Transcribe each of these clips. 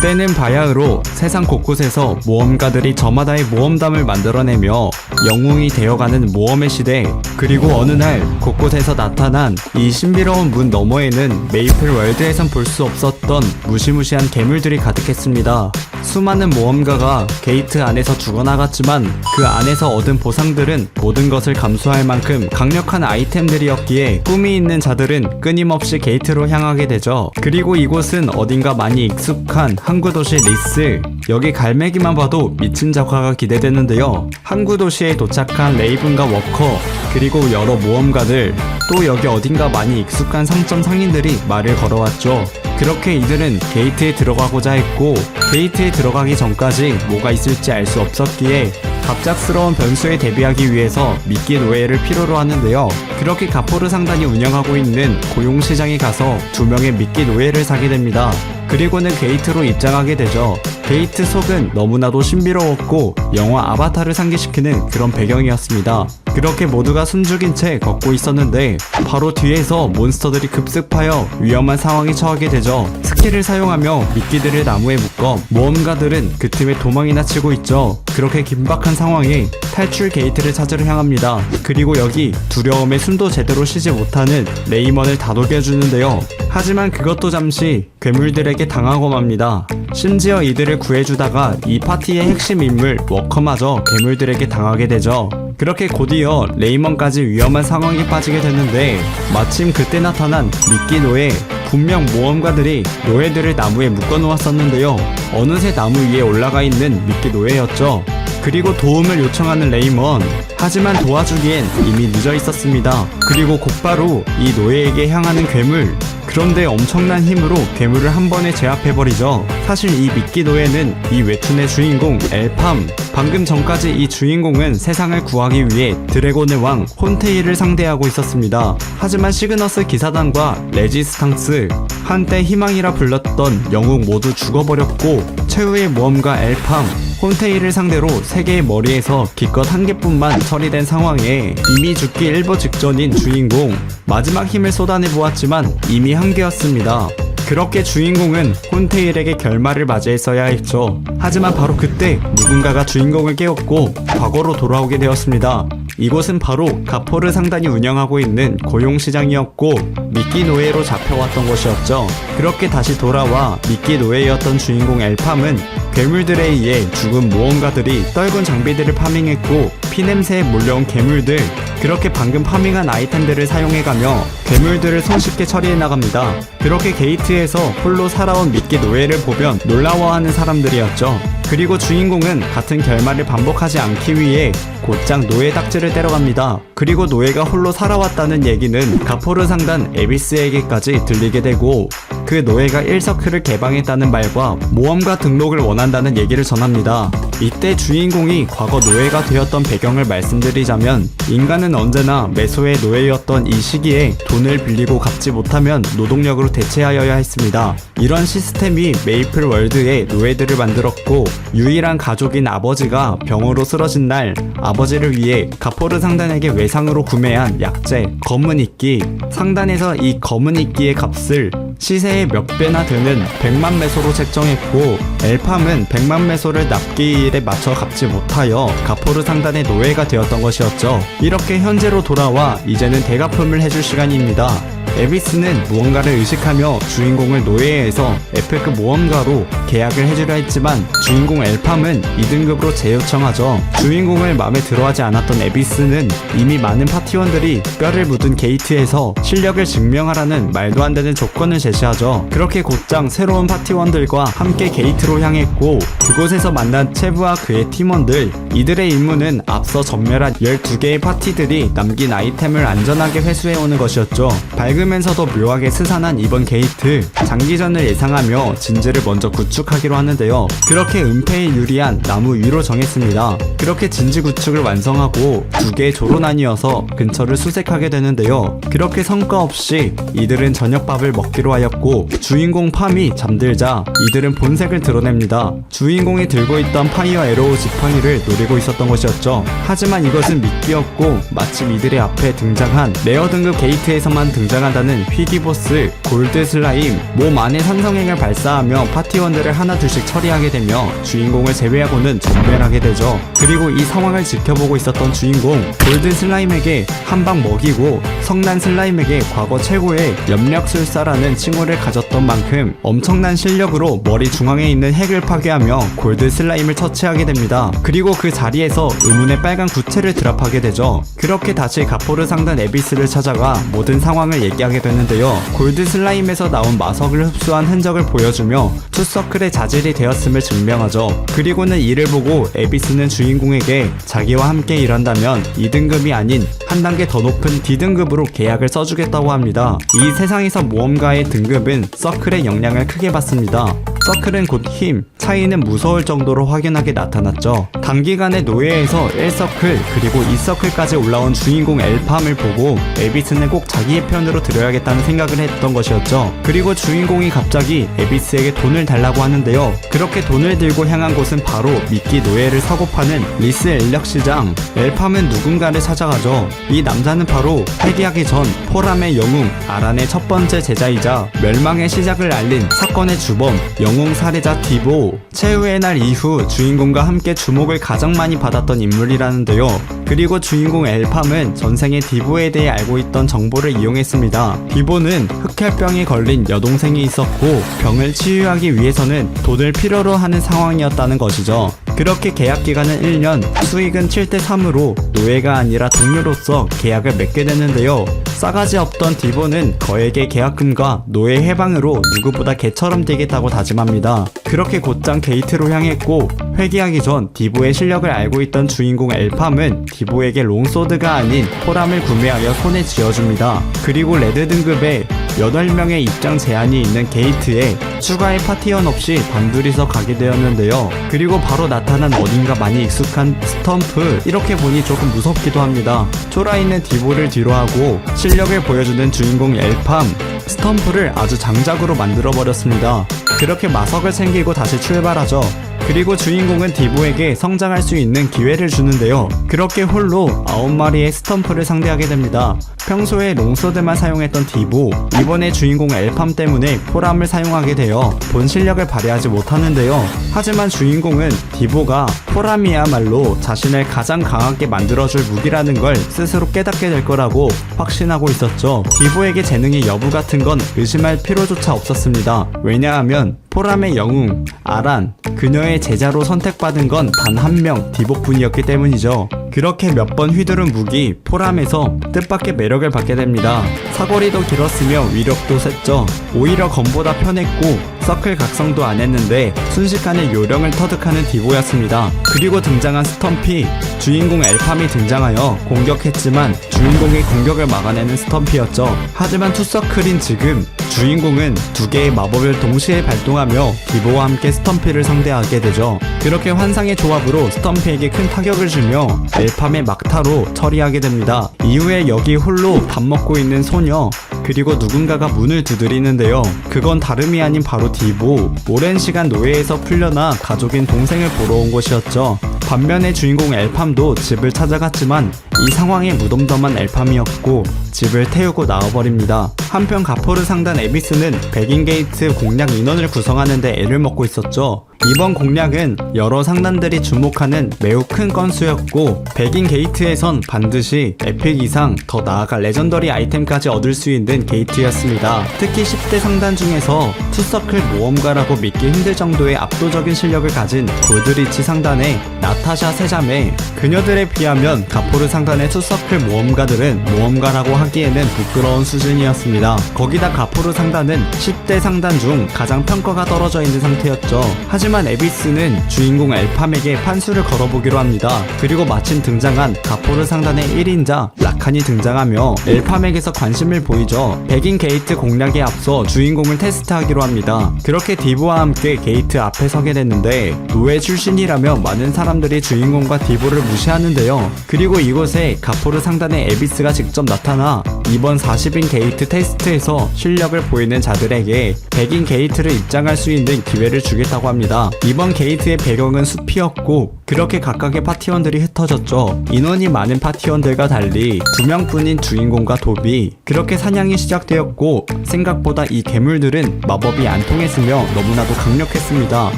때는 바야흐로 세상 곳곳에서 모험가들이 저마다의 모험담을 만들어내며 영웅이 되어가는 모험의 시대. 그리고 어느 날 곳곳에서 나타난 이 신비로운 문 너머에는 메이플 월드에선 볼 수 없었던 무시무시한 괴물들이 가득했습니다. 수많은 모험가가 게이트 안에서 죽어나갔지만 그 안에서 얻은 보상들은 모든 것을 감수할 만큼 강력한 아이템들이었기에 꿈이 있는 자들은 끊임없이 게이트로 향하게 되죠. 그리고 이곳은 어딘가 많이 익숙한 항구 도시 리스. 여기 갈매기만 봐도 미친 작화가 기대되는데요. 항구 도시에 도착한 레이븐과 워커, 그리고 여러 모험가들, 또 여기 어딘가 많이 익숙한 상점 상인들이 말을 걸어왔죠. 그렇게 이들은 게이트에 들어가고자 했고, 게이트에 들어가기 전까지 뭐가 있을지 알 수 없었기에 갑작스러운 변수에 대비하기 위해서 미끼 노예를 필요로 하는데요. 그렇게 가포르 상단이 운영하고 있는 고용시장에 가서 2명의 미끼 노예를 사게 됩니다. 그리고는 게이트로 입장하게 되죠. 게이트 속은 너무나도 신비로웠고 영화 아바타를 상기시키는 그런 배경이었습니다. 그렇게 모두가 숨죽인 채 걷고 있었는데 바로 뒤에서 몬스터들이 급습하여 위험한 상황에 처하게 되죠. 스킬을 사용하며 미끼들을 나무에 묶어 모험가들은 그 틈에 도망이나 치고 있죠. 그렇게 긴박한 상황에 탈출 게이트를 찾으러 향합니다. 그리고 여기 두려움에 숨도 제대로 쉬지 못하는 레이먼을 다독여주는데요. 하지만 그것도 잠시 괴물들에게 당하고 맙니다. 심지어 이들을 구해주다가 이 파티의 핵심 인물 워커마저 괴물들에게 당하게 되죠. 그렇게 곧이어 레이먼까지 위험한 상황에 빠지게 되는데 마침 그때 나타난 미끼 노예. 분명 모험가들이 노예들을 나무에 묶어 놓았었는데요. 어느새 나무 위에 올라가 있는 미끼 노예였죠. 그리고 도움을 요청하는 레이먼. 하지만 도와주기엔 이미 늦어 있었습니다. 그리고 곧바로 이 노예에게 향하는 괴물. 그런데 엄청난 힘으로 괴물을 한 번에 제압해버리죠. 사실 이 미끼 노예는 이 웹툰의 주인공 엘팜. 방금 전까지 이 주인공은 세상을 구하기 위해 드래곤의 왕 혼테일을 상대하고 있었습니다. 하지만 시그너스 기사단과 레지스탕스, 한때 희망이라 불렀던 영웅 모두 죽어버렸고 최후의 모험가 엘팜, 혼테일을 상대로 세 개의 머리에서 기껏 한 개뿐만 처리된 상황에 이미 죽기 일보 직전인 주인공. 마지막 힘을 쏟아내보았지만 이미 한계였습니다. 그렇게 주인공은 혼테일에게 결말을 맞이했어야 했죠. 하지만 바로 그때 누군가가 주인공을 깨웠고 과거로 돌아오게 되었습니다. 이곳은 바로 가포르 상단이 운영하고 있는 고용시장이었고 미끼 노예로 잡혀왔던 곳이었죠. 그렇게 다시 돌아와 미끼 노예였던 주인공 엘팜은 괴물들에 의해 죽은 모험가들이 떨군 장비들을 파밍했고 피냄새에 몰려온 괴물들, 그렇게 방금 파밍한 아이템들을 사용해가며 괴물들을 손쉽게 처리해나갑니다. 그렇게 게이트에서 홀로 살아온 미끼 노예를 보면 놀라워하는 사람들이었죠. 그리고 주인공은 같은 결말을 반복하지 않기 위해 곧장 노예 닥지를 때려갑니다. 그리고 노예가 홀로 살아왔다는 얘기는 가포르 상단 에비스에게까지 들리게 되고 그 노예가 1서클을 개방했다는 말과 모험가 등록을 원한다는 얘기를 전합니다. 이때 주인공이 과거 노예가 되었던 배경을 말씀드리자면 인간은 언제나 매소의 노예였던 이 시기에 돈을 빌리고 갚지 못하면 노동력으로 대체하여야 했습니다. 이런 시스템이 메이플 월드에 노예들을 만들었고 유일한 가족인 아버지가 병으로 쓰러진 날 아버지를 위해 가포르 상단에게 외상으로 구매한 약재 검은 이끼, 상단에서 이 검은 이끼의 값을 시세의 몇 배나 되는 100만 메소로 책정했고 엘팜은 100만 메소를 납기일에 맞춰 갚지 못하여 가포르 상단의 노예가 되었던 것이었죠. 이렇게 현재로 돌아와 이제는 대갚음을 해줄 시간입니다. 에비스는 무언가를 의식하며 주인공을 노예에서 F급 모험가로 계약을 해주려 했지만 주인공 엘팜은 2등급으로 재요청하죠. 주인공을 마음에 들어하지 않았던 에비스는 이미 많은 파티원들이 뼈를 묻은 게이트에서 실력을 증명하라는 말도 안 되는 조건을 제시하죠. 그렇게 곧장 새로운 파티원들과 함께 게이트로 향했고 그곳에서 만난 체브와 그의 팀원들, 이들의 임무는 앞서 전멸한 12개의 파티들이 남긴 아이템을 안전하게 회수해오는 것이었죠. 밝으면서도 묘하게 스산한 이번 게이트, 장기전을 예상하며 진지를 먼저 구축하기로 하는데요. 그렇게 은폐에 유리한 나무 위로 정했습니다. 그렇게 진지 구축을 완성하고 2개의 조로 나뉘어서 근처를 수색하게 되는데요. 그렇게 성과 없이 이들은 저녁밥을 먹기로 하였고 주인공 팜이 잠들자 이들은 본색을 드러냅니다. 주인공이 들고 있던 파이어 에로우 지팡이를 노리고 있었던 것이었죠. 하지만 이것은 미끼였고 마침 이들의 앞에 등장한 레어 등급 게이트에서만 등장한 집중하다는 희귀보스 골드 슬라임 몸 안에 산성액을 발사하며 파티원들을 하나둘씩 처리하게 되며 주인공을 제외하고는 전멸하게 되죠. 그리고 이 상황을 지켜보고 있었던 주인공 골드 슬라임에게 한 방 먹이고 성난 슬라임에게 과거 최고의 염력술사라는 칭호를 가졌던 만큼 엄청난 실력으로 머리 중앙에 있는 핵을 파괴하며 골드 슬라임을 처치하게 됩니다. 그리고 그 자리에서 의문의 빨간 구체를 드랍하게 되죠. 그렇게 다시 가포르 상단 에비스를 찾아가 모든 상황을 얘기하게 되는데요. 골드 슬라임에서 나온 마석을 흡수한 흔적을 보여주며 투서클의 자질이 되었음을 증명하죠. 그리고는 이를 보고 에비스는 주인공에게 자기와 함께 일한다면 2등급이 아닌 한 단계 더 높은 D등급으로 계약을 써주겠다고 합니다. 이 세상에서 모험가의 등급은 서클의 영향을 크게 받습니다. 서클은 곧 힘, 차이는 무서울 정도로 확연하게 나타났죠. 단기간에 노예에서 1서클 그리고 2서클까지 올라온 주인공 엘팜을 보고 에비스는 꼭 자기의 편으로 들여야겠다는 생각을 했던 것이었죠. 그리고 주인공이 갑자기 에비스에게 돈을 달라고 하는데요. 그렇게 돈을 들고 향한 곳은 바로 미끼 노예를 사고 파는 리스 엘력시장. 엘팜은 누군가를 찾아가죠. 이 남자는 바로 회개하기 전 포람의 영웅 아란의 첫 번째 제자이자 멸망의 시작을 알린 사건의 주범 영웅 살해자 디보. 최후의 날 이후 주인공과 함께 주목을 가장 많이 받았던 인물이라는데요. 그리고 주인공 엘팜은 전생에 디보에 대해 알고 있던 정보를 이용했습니다. 디보는 흑혈병에 걸린 여동생이 있었고 병을 치유하기 위해서는 돈을 필요로 하는 상황이었다는 것이죠. 그렇게 계약 기간은 1년, 수익은 7대3으로 노예가 아니라 동료로서 계약을 맺게 되는데요. 싸가지 없던 디보는 거액의 계약금과 노예 해방으로 누구보다 개처럼 뛰겠다고 다짐합니다. 그렇게 곧장 게이트로 향했고 회귀하기 전 디보의 실력을 알고 있던 주인공 엘팜은 디보에게 롱소드가 아닌 포람을 구매하여 손에 쥐어줍니다. 그리고 레드 등급에 8명의 입장 제한이 있는 게이트에 추가의 파티원 없이 단둘이서 가게 되었는데요. 그리고 바로 나타난 어딘가 많이 익숙한 스텀프. 이렇게 보니 조금 무섭기도 합니다. 쫄아있는 디보를 뒤로하고 실력을 보여주는 주인공 엘팜. 스텀프를 아주 장작으로 만들어버렸습니다. 그렇게 마석을 챙기고 다시 출발하죠. 그리고 주인공은 디보에게 성장할 수 있는 기회를 주는데요. 그렇게 홀로 9마리의 스텀프를 상대하게 됩니다. 평소에 롱소드만 사용했던 디보, 이번에 주인공 엘팜 때문에 포람을 사용하게 되어 본 실력을 발휘하지 못하는데요. 하지만 주인공은 디보가 포람이야말로 자신을 가장 강하게 만들어줄 무기라는 걸 스스로 깨닫게 될 거라고 확신하고 있었죠. 디보에게 재능의 여부 같은 건 의심할 필요조차 없었습니다. 왜냐하면 포람의 영웅 아란, 그녀의 제자로 선택받은 건 단 한 명 디보뿐이었기 때문이죠. 그렇게 몇 번 휘두른 무기 포람에서 뜻밖의 매력을 받게 됩니다. 사거리도 길었으며 위력도 셌죠. 오히려 검보다 편했고 서클 각성도 안 했는데 순식간에 요령을 터득하는 디보였습니다. 그리고 등장한 스텀피. 주인공 엘팜이 등장하여 공격했지만 주인공의 공격을 막아내는 스텀피였죠. 하지만 투서클인 지금 주인공은 두 개의 마법을 동시에 발동하며 디보와 함께 스텀피를 상대하게 되죠. 그렇게 환상의 조합으로 스텀피에게 큰 타격을 주며 엘팜의 막타로 처리하게 됩니다. 이후에 여기 홀로 밥 먹고 있는 소녀, 그리고 누군가가 문을 두드리는데요. 그건 다름이 아닌 바로 디보. 오랜 시간 노예에서 풀려나 가족인 동생을 보러 온 곳이었죠. 반면에 주인공 엘팜도 집을 찾아갔지만 이 상황에 무덤덤한 엘팜이었고 집을 태우고 나와버립니다. 한편 가포르 상단 에비스는 백인 게이트 공략 인원을 구성하는데 애를 먹고 있었죠. 이번 공략은 여러 상단들이 주목하는 매우 큰 건수였고 백인 게이트에선 반드시 에픽 이상 더 나아가 레전더리 아이템까지 얻을 수 있는 게이트였습니다. 특히 10대 상단 중에서 투서클 모험가라고 믿기 힘들 정도의 압도적인 실력을 가진 골드리치 상단의 나타샤 세자매. 그녀들에 비하면 가포르 상단의 투서클 모험가들은 모험가라고 하기에는 부끄러운 수준이었습니다. 거기다 가포르 상단은 10대 상단 중 가장 평가가 떨어져 있는 상태였죠. 하지만 에비스는 주인공 엘팜에게 판수를 걸어보기로 합니다. 그리고 마침 등장한 가포르 상단의 1인자 라칸이 등장하며 엘팜에게서 관심을 보이죠. 백인 게이트 공략에 앞서 주인공을 테스트하기로 합니다. 그렇게 디보와 함께 게이트 앞에 서게 됐는데 노예 출신이라며 많은 사람들이 주인공과 디보를 무시하는데요. 그리고 이곳에 가포르 상단의 에비스가 직접 나타나 이번 40인 게이트 테스트에서 실력을 보이는 자들에게 백인 게이트를 입장할 수 있는 기회를 주겠다고 합니다. 이번 게이트의 배경은 숲이었고 그렇게 각각의 파티원들이 터졌죠. 인원이 많은 파티원들과 달리 2명뿐인 주인공과 도비. 그렇게 사냥이 시작되었고 생각보다 이 괴물들은 마법이 안 통했으며 너무나도 강력했습니다.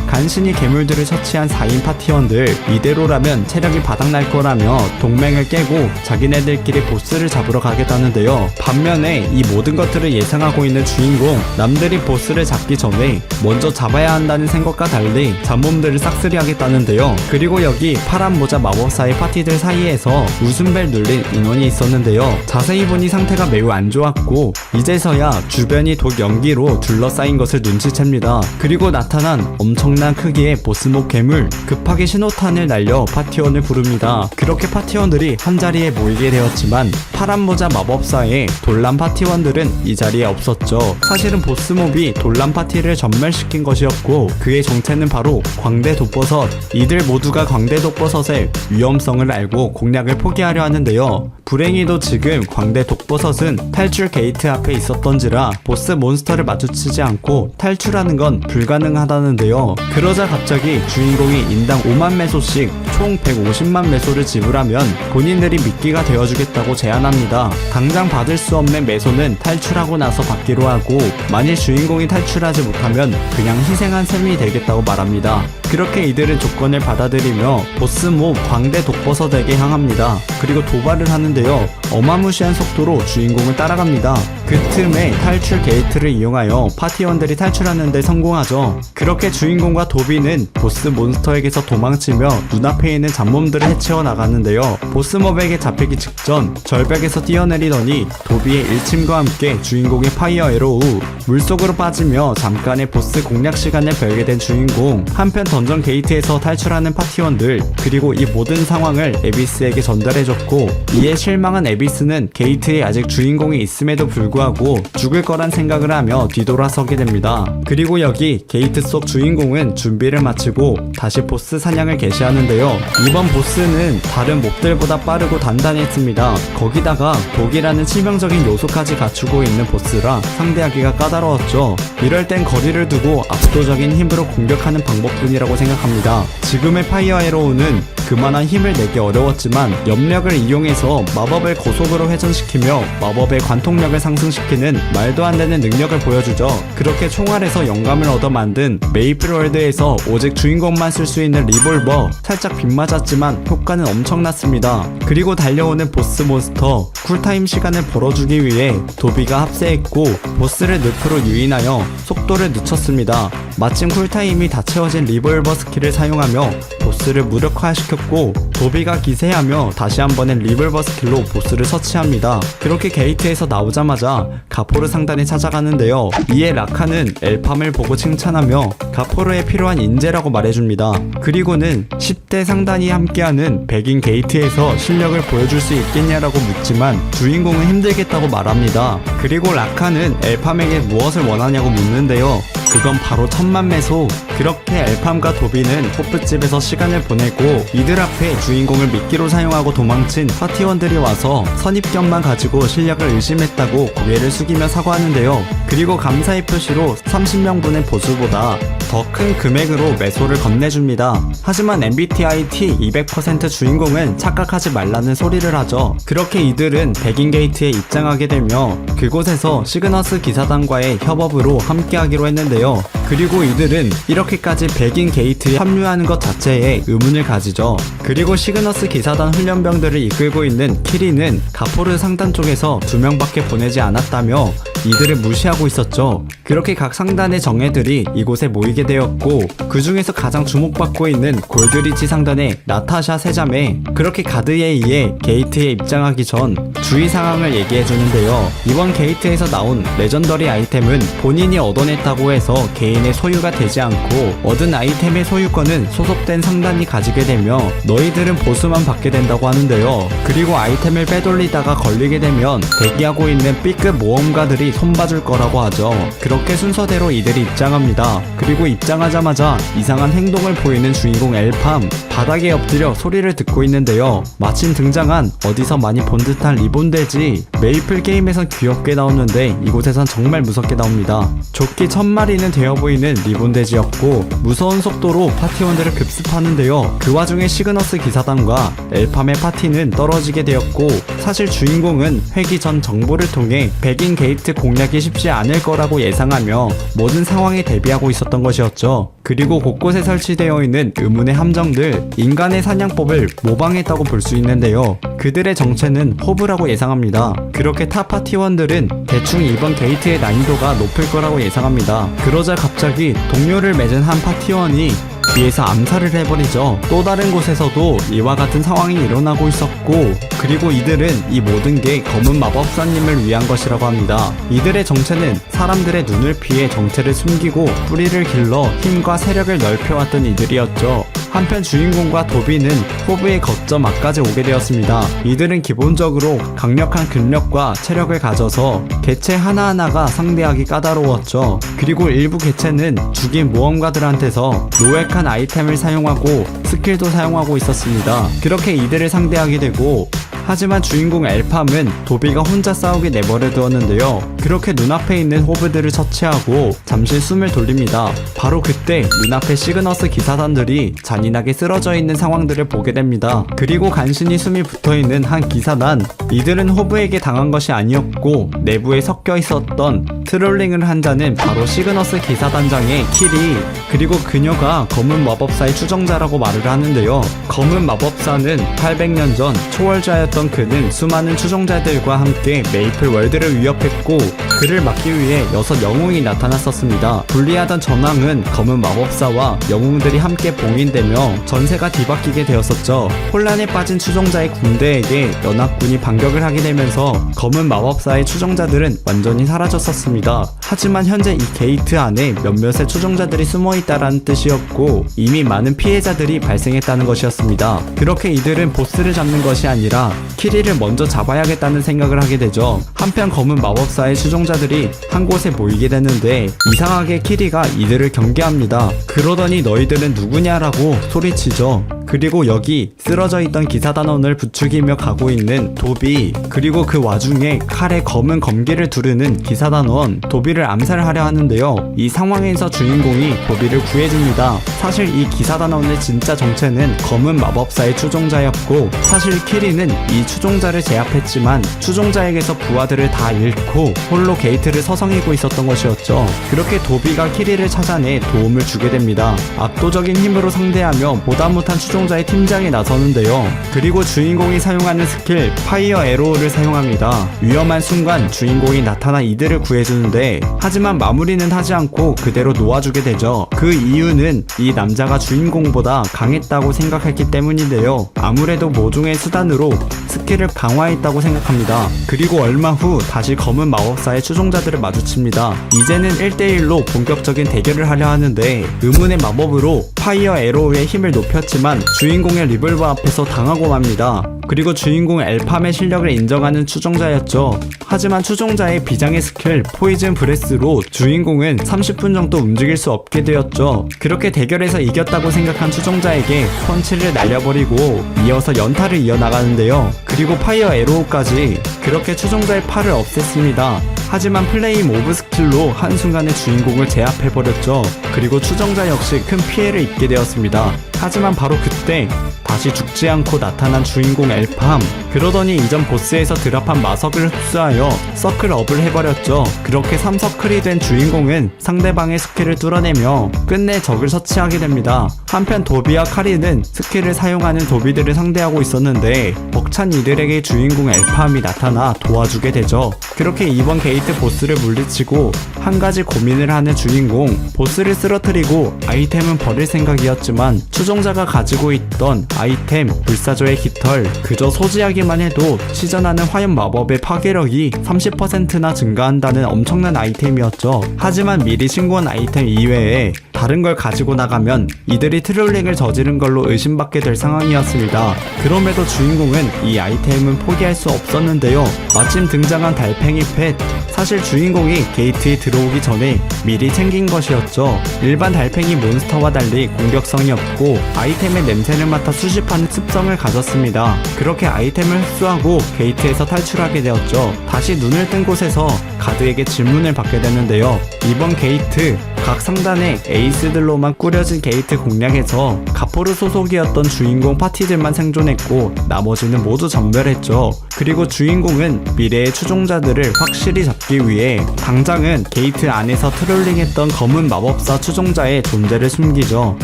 간신히 괴물들을 처치한 4인 파티원들, 이대로라면 체력이 바닥날 거라며 동맹을 깨고 자기네들끼리 보스를 잡으러 가겠다는데요. 반면에 이 모든 것들을 예상하고 있는 주인공, 남들이 보스를 잡기 전에 먼저 잡아야 한다는 생각과 달리 잡몸들을 싹쓸이 하겠다는데요. 그리고 여기 파란 모자 마법사의 파티들 사이에서 웃음벨 눌린 인원이 있었는데요. 자세히 보니 상태가 매우 안 좋았고 이제서야 주변이 독 연기로 둘러싸인 것을 눈치챕니다. 그리고 나타난 엄청난 크기의 보스몹 괴물, 급하게 신호탄을 날려 파티원을 부릅니다. 그렇게 파티원들이 한자리에 모이게 되었지만 파란 모자 마법사의 돌람 파티원들은 이 자리에 없었죠. 사실은 보스몹이 돌람 파티를 전멸시킨 것이었고 그의 정체는 바로 광대 독버섯. 이들 모두가 광대 독버섯의 위험성을 알고 공략을 포기하려 하는데요. 불행히도 지금 광대 독버섯은 탈출 게이트 앞에 있었던지라 보스 몬스터를 마주치지 않고 탈출하는 건 불가능하다는데요. 그러자 갑자기 주인공이 인당 5만 메소씩 총 150만 메소를 지불하면 본인들이 미끼가 되어주겠다고 제안합니다. 당장 받을 수 없는 메소는 탈출하고 나서 받기로 하고 만일 주인공이 탈출하지 못하면 그냥 희생한 셈이 되겠다고 말합니다. 그렇게 이들은 조건을 받아들이며 보스몹 광대 독버섯에게 향합니다. 그리고 도발을 하는데요. 어마무시한 속도로 주인공을 따라갑니다. 그 틈에 탈출 게이트를 이용하여 파티원들이 탈출하는데 성공하죠. 그렇게 주인공과 도비는 보스 몬스터에게서 도망치며 눈앞에 있는 잡몸들을 해치워 나가는데요. 보스몹에게 잡히기 직전 절벽에서 뛰어내리더니 도비의 일침과 함께 주인공의 파이어 에로우, 물속으로 빠지며 잠깐의 보스 공략 시간을 벌게 된 주인공. 한편 던전 게이트에서 탈출하는 파티원들, 그리고 이 모든 상황을 에비스에게 전달해줬고 이에 실망한 에비스는 게이트에 아직 주인공이 있음에도 불구하고 죽을 거란 생각을 하며 뒤돌아서게 됩니다. 그리고 여기 게이트 속 주인공은 준비를 마치고 다시 보스 사냥을 개시하는데요. 이번 보스는 다른 몹들보다 빠르고 단단했습니다. 거기다가 독이라는 치명적인 요소까지 갖추고 있는 보스라 상대하기가 까다로웠죠. 이럴 땐 거리를 두고 압도적인 힘으로 공격하는 방법뿐이라고 생각합니다. 지금의 파이어 에로우는 그만한 힘을 내기 어려웠지만 염력을 이용해서 마법을 고속으로 회전시키며 마법의 관통력을 상승시키는 말도 안 되는 능력을 보여주죠. 그렇게 총알에서 영감을 얻어 만든 메이플월드에서 오직 주인공만 쓸 수 있는 리볼버, 살짝 빗맞았지만 효과는 엄청났습니다. 그리고 달려오는 보스 몬스터, 쿨타임 시간을 벌어주기 위해 도비가 합세했고 보스를 늪으로 유인하여 속도를 늦췄습니다. 마침 쿨타임이 다 채워진 리볼버 스킬을 사용하며 보스를 무력화시켰고 도비가 기세하며 다시 한 번의 리볼버 스킬로 보스를 처치합니다. 그렇게 게이트에서 나오자마자 가포르 상단에 찾아가는데요. 이에 라카는 엘팜을 보고 칭찬하며 가포르에 필요한 인재라고 말해줍니다. 그리고는 10대 상단이 함께하는 백인 게이트에서 실력을 보여줄 수 있겠냐라고 묻지만 주인공은 힘들겠다고 말합니다. 그리고 라카는 엘팜에게 무엇을 원하냐고 묻는데요. 그건 바로 1000만 메소. 그렇게 엘팜과 도비는 호프집에서 시간을 보내고 이들 앞에 주인공을 미끼로 사용하고 도망친 파티원들이 와서 선입견만 가지고 실력을 의심했다고 고개를 숙이며 사과하는데요. 그리고 감사의 표시로 30명분의 보수보다 더 큰 금액으로 메소를 건네줍니다. 하지만 MBTI T 200% 주인공은 착각하지 말라는 소리를 하죠. 그렇게 이들은 백인 게이트에 입장하게 되며 그곳에서 시그너스 기사단과의 협업으로 함께하기로 했는데요. 그리고 이들은 이렇게까지 백인 게이트에 합류하는 것 자체에 의문을 가지죠. 그리고 시그너스 기사단 훈련병들을 이끌고 있는 키리는 가포르 상단 쪽에서 2명밖에 보내지 않았다며 이들을 무시하고 있었죠. 그렇게 각 상단의 정예들이 이곳에 모이게 되었고 그 중에서 가장 주목받고 있는 골드리치 상단의 나타샤 세자매, 그렇게 가드에 의해 게이트에 입장하기 전 주의 상황을 얘기해주는데요. 이번 게이트에서 나온 레전더리 아이템은 본인이 얻어냈다고 해서 개인의 소유가 되지 않고 얻은 아이템의 소유권은 소속된 상단이 가지게 되며 너희들은 보수만 받게 된다고 하는데요. 그리고 아이템을 빼돌리다가 걸리게 되면 대기하고 있는 B급 모험가들이 손봐줄 거라고 하죠. 그렇게 순서대로 이들이 입장합니다. 그리고 입장하자마자 이상한 행동을 보이는 주인공 엘팜, 바닥에 엎드려 소리를 듣고 있는데요. 마침 등장한 어디서 많이 본 듯한 리본돼지, 메이플 게임에선 귀엽게 나오는데 이곳에선 정말 무섭게 나옵니다. 조끼 1000마리는 되어 보이는 리본돼지였고 무서운 속도로 파티원들을 급습하는데요. 그 와중에 시그너스 기사단과 엘팜의 파티는 떨어지게 되었고, 사실 주인공은 회귀 전 정보를 통해 백인 게이트 공략이 쉽지 않을 거라고 예상하며 모든 상황에 대비하고 있었던 것이었죠. 그리고 곳곳에 설치되어 있는 의문의 함정들, 인간의 사냥법을 모방했다고 볼 수 있는데요. 그들의 정체는 호브라고 예상합니다. 그렇게 타 파티원들은 대충 이번 게이트의 난이도가 높을 거라고 예상합니다. 그러자 갑자기 동료를 맺은 한 파티원이 뒤에서 암살을 해버리죠. 또 다른 곳에서도 이와 같은 상황이 일어나고 있었고, 그리고 이들은 이 모든 게 검은 마법사님을 위한 것이라고 합니다. 이들의 정체는 사람들의 눈을 피해 정체를 숨기고 뿌리를 길러 힘과 세력을 넓혀왔던 이들이었죠. 한편 주인공과 도비는 호브의 거점 앞까지 오게 되었습니다. 이들은 기본적으로 강력한 근력과 체력을 가져서 개체 하나하나가 상대하기 까다로웠죠. 그리고 일부 개체는 죽인 모험가들한테서 노획한 아이템을 사용하고 스킬도 사용하고 있었습니다. 그렇게 이들을 상대하게 되고, 하지만 주인공 엘팜은 도비가 혼자 싸우게 내버려 두었는데요. 그렇게 눈앞에 있는 호브들을 처치하고 잠시 숨을 돌립니다. 바로 그때 눈앞에 시그너스 기사단들이 잔인하게 쓰러져 있는 상황들을 보게 됩니다. 그리고 간신히 숨이 붙어있는 한 기사단, 이들은 호브에게 당한 것이 아니었고 내부에 섞여 있었던 트롤링을 한 자는 바로 시그너스 기사단장의 키리, 그리고 그녀가 검은 마법사의 추종자라고 말을 하는데요. 검은 마법사는 800년 전 초월자였던 그는 수많은 추종자들과 함께 메이플 월드를 위협했고, 그를 막기 위해 6 영웅이 나타났었습니다. 불리하던 전황은 검은 마법사와 영웅들이 함께 봉인되며 전세가 뒤바뀌게 되었었죠. 혼란에 빠진 추종자의 군대에게 연합군이 반격을 하게 되면서 검은 마법사의 추종자들은 완전히 사라졌었습니다. 하지만 현재 이 게이트 안에 몇몇의 추종자들이 숨어있다라는 뜻이었고, 이미 많은 피해자들이 발생했다는 것이었습니다. 그렇게 이들은 보스를 잡는 것이 아니라 키리를 먼저 잡아야겠다는 생각을 하게 되죠. 한편 검은 마법사의 추종자들이 한 곳에 모이게 되는데 이상하게 키리가 이들을 경계합니다. 그러더니 너희들은 누구냐라고 소리치죠. 그리고 여기 쓰러져 있던 기사단원을 부추기며 가고 있는 도비, 그리고 그 와중에 칼에 검은 검기를 두르는 기사단원 도비를 암살하려 하는데요. 이 상황에서 주인공이 도비를 구해줍니다. 사실 이 기사단원의 진짜 정체는 검은 마법사의 추종자였고, 사실 키리는 이 추종자를 제압했지만 추종자에게서 부하들을 다 잃고 홀로 게이트를 서성이고 있었던 것이었죠. 그렇게 도비가 키리를 찾아내 도움을 주게 됩니다. 압도적인 힘으로 상대하며 보다 못한 추종자의 팀장에 나서는데요. 그리고 주인공이 사용하는 스킬 파이어 에로우를 사용합니다. 위험한 순간 주인공이 나타나 이들을 구해주는데, 하지만 마무리는 하지 않고 그대로 놓아주게 되죠. 그 이유는 이 남자가 주인공보다 강했다고 생각했기 때문인데요. 아무래도 모종의 수단으로 스킬을 강화했다고 생각합니다. 그리고 얼마 후 다시 검은 마법사의 추종자들을 마주칩니다. 이제는 1대1로 본격적인 대결을 하려 하는데 의문의 마법으로 파이어 에로우의 힘을 높였지만 주인공의 리볼버 앞에서 당하고 맙니다. 그리고 주인공 엘팜의 실력을 인정하는 추종자였죠. 하지만 추종자의 비장의 스킬 포이즌 브레스로 주인공은 30분 정도 움직일 수 없게 되었죠. 그렇게 대결에서 이겼다고 생각한 추종자에게 펀치를 날려버리고 이어서 연타를 이어나가는데요. 그리고 파이어 에로우까지. 그렇게 추종자의 팔을 없앴습니다. 하지만 플레임 오브 스킬로 한순간에 주인공을 제압해버렸죠. 그리고 추종자 역시 큰 피해를 입게 되었습니다. 하지만 바로 그때 다시 죽지 않고 나타난 주인공 엘팜. 그러더니 이전 보스에서 드랍한 마석을 흡수하여 서클업을 해버렸죠. 그렇게 3서클이 된 주인공은 상대방의 스킬을 뚫어내며 끝내 적을 처치하게 됩니다. 한편 도비와 카리는 스킬을 사용하는 도비들을 상대하고 있었는데 벅찬 이들에게 주인공 엘팜이 나타나 도와주게 되죠. 그렇게 이번 게이트 보스를 물리치고 한 가지 고민을 하는 주인공. 보스를 쓰러뜨리고 아이템은 버릴 생각이었지만 추종자가 가지고 있던 아이템 불사조의 깃털, 그저 소지하기만 해도 시전하는 화염 마법의 파괴력이 30%나 증가한다는 엄청난 아이템이었죠. 하지만 미리 신고한 아이템 이외에 다른 걸 가지고 나가면 이들이 트롤링을 저지른 걸로 의심받게 될 상황이었습니다. 그럼에도 주인공은 이 아이템은 포기할 수 없었는데요. 마침 등장한 달팽이 펫. 사실 주인공이 게이트에 들어오기 전에 미리 챙긴 것이었죠. 일반 달팽이 몬스터와 달리 공격성이 없고 아이템의 냄새를 맡아 수집하는 습성을 가졌습니다. 그렇게 아이템을 흡수하고 게이트에서 탈출하게 되었죠. 다시 눈을 뜬 곳에서 가드에게 질문을 받게 됐는데요. 이번 게이트, 각 상단의 에이스들로만 꾸려진 게이트 공략에서 가포르 소속이었던 주인공 파티들만 생존했고 나머지는 모두 전멸했죠. 그리고 주인공은 미래의 추종자들을 확실히 잡기 위해 당장은 게이트 안에서 트롤링했던 검은 마법사 추종자의 존재를 숨기죠.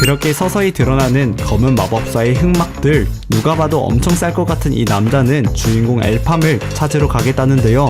그렇게 서서히 드러나는 검은 마법사의 흑막들. 누가 봐도 엄청 쌀 것 같은 이 남자는 주인공 엘팜을 찾으러 가겠다는데요.